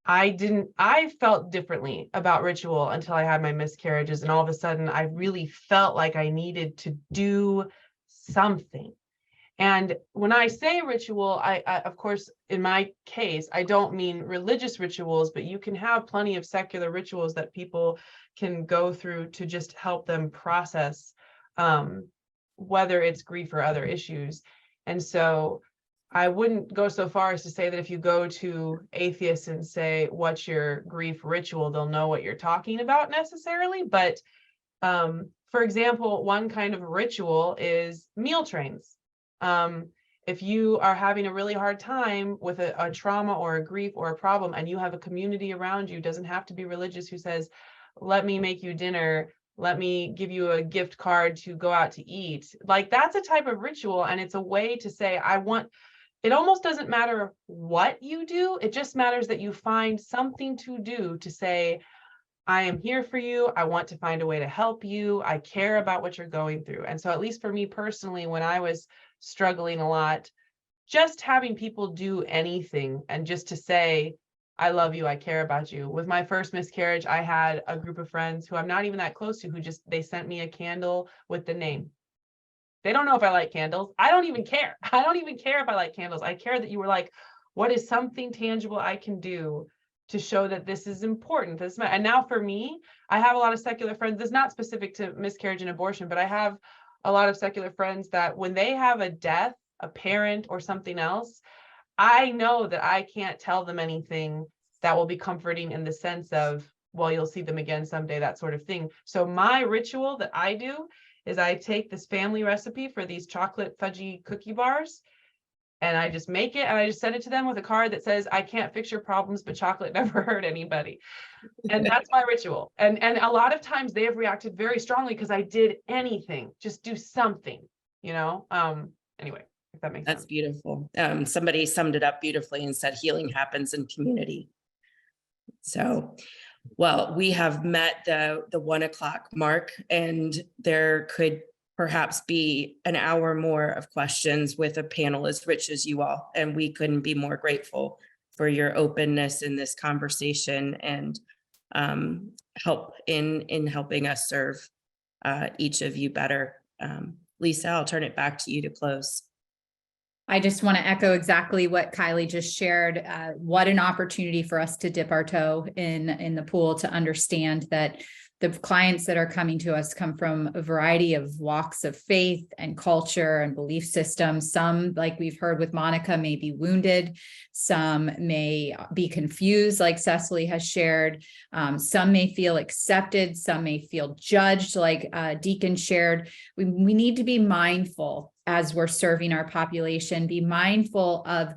I felt differently about ritual until I had my miscarriages, and all of a sudden I really felt like I needed to do something. And when I say ritual, I of course, in my case, I don't mean religious rituals, but you can have plenty of secular rituals that people can go through to just help them process, whether it's grief or other issues. And so I wouldn't go so far as to say that if you go to atheists and say, what's your grief ritual, they'll know what you're talking about necessarily. But for example, one kind of ritual is meal trains. If you are having a really hard time with a trauma or a grief or a problem, and you have a community around you, doesn't have to be religious, who says, let me make you dinner, let me give you a gift card to go out to eat. Like, that's a type of ritual. And it's a way to say, it almost doesn't matter what you do. It just matters that you find something to do to say, I am here for you. I want to find a way to help you. I care about what you're going through. And so at least for me personally, when I was struggling a lot, just having people do anything and just to say, I love you, I care about you. With my first miscarriage, I had a group of friends who I'm not even that close to, who they sent me a candle with the name. They don't know if I like candles. I don't even care. I don't even care if I like candles. I care that you were like, what is something tangible I can do to show that this is important? And now for me, I have a lot of secular friends. This is not specific to miscarriage and abortion, but I have a lot of secular friends that when they have a death, a parent or something else, I know that I can't tell them anything that will be comforting in the sense of, well, you'll see them again someday, that sort of thing. So my ritual that I do is I take this family recipe for these chocolate fudgy cookie bars, and I just make it, and I just send it to them with a card that says, I can't fix your problems, but chocolate never hurt anybody. And that's my ritual. And a lot of times they have reacted very strongly because I did anything, just do something, anyway, if that makes sense. That's beautiful. Somebody summed it up beautifully and said, healing happens in community. So, well, we have met the 1 o'clock mark, and there could perhaps be an hour more of questions with a panel as rich as you all. And we couldn't be more grateful for your openness in this conversation and help in helping us serve each of you better. Lisa, I'll turn it back to you to close. I just want to echo exactly what Kylie just shared. What an opportunity for us to dip our toe in the pool, to understand that the clients that are coming to us come from a variety of walks of faith and culture and belief systems. Some, like we've heard with Monica, may be wounded. Some may be confused, like Cecily has shared. Some may feel accepted. Some may feel judged, like Deacon shared. We need to be mindful as we're serving our population, be mindful of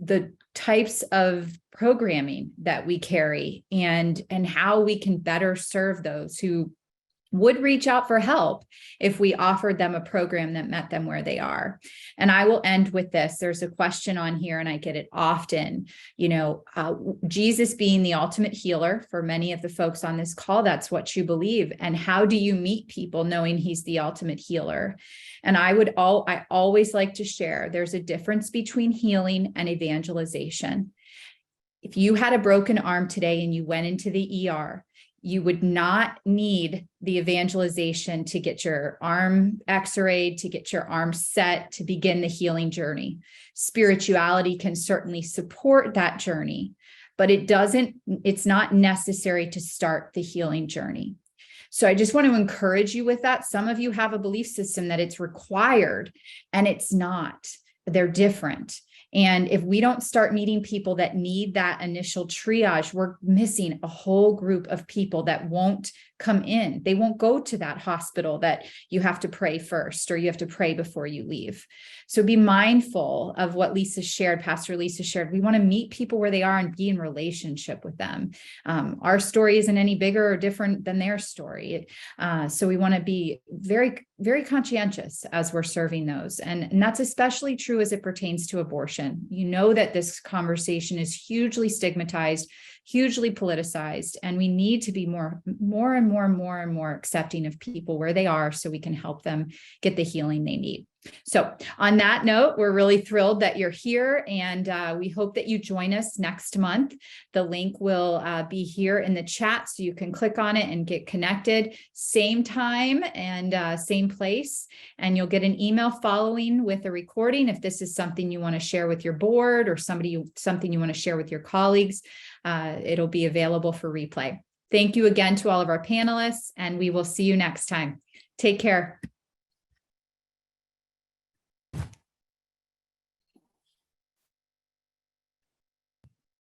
the types of programming that we carry and how we can better serve those who would reach out for help if we offered them a program that met them where they are. And I will end with this. There's a question on here, and I get it often, Jesus being the ultimate healer for many of the folks on this call, that's what you believe. And how do you meet people knowing he's the ultimate healer? And I always like to share, there's a difference between healing and evangelization. If you had a broken arm today and you went into the ER, you would not need the evangelization to get your arm x-rayed, to get your arm set, to begin the healing journey. Spirituality can certainly support that journey, but it's not necessary to start the healing journey. So I just want to encourage you with that. Some of you have a belief system that it's required, and it's not. They're different. And if we don't start meeting people that need that initial triage, we're missing a whole group of people that won't come in. They won't go to that hospital that you have to pray first, or you have to pray before you leave. So be mindful of what Lisa shared, Pastor Lisa shared. We want to meet people where they are and be in relationship with them. Our story isn't any bigger or different than their story. So we want to be very, very conscientious as we're serving those. And that's especially true as it pertains to abortion. You know that this conversation is hugely stigmatized, hugely politicized, and we need to be more and more and more and more accepting of people where they are so we can help them get the healing they need. So on that note, we're really thrilled that you're here, and we hope that you join us next month. The link will be here in the chat, so you can click on it and get connected. Same time and same place, and you'll get an email following with a recording if this is something you want to share with your board or something you want to share with your colleagues. It'll be available for replay. Thank you again to all of our panelists, and we will see you next time. Take care.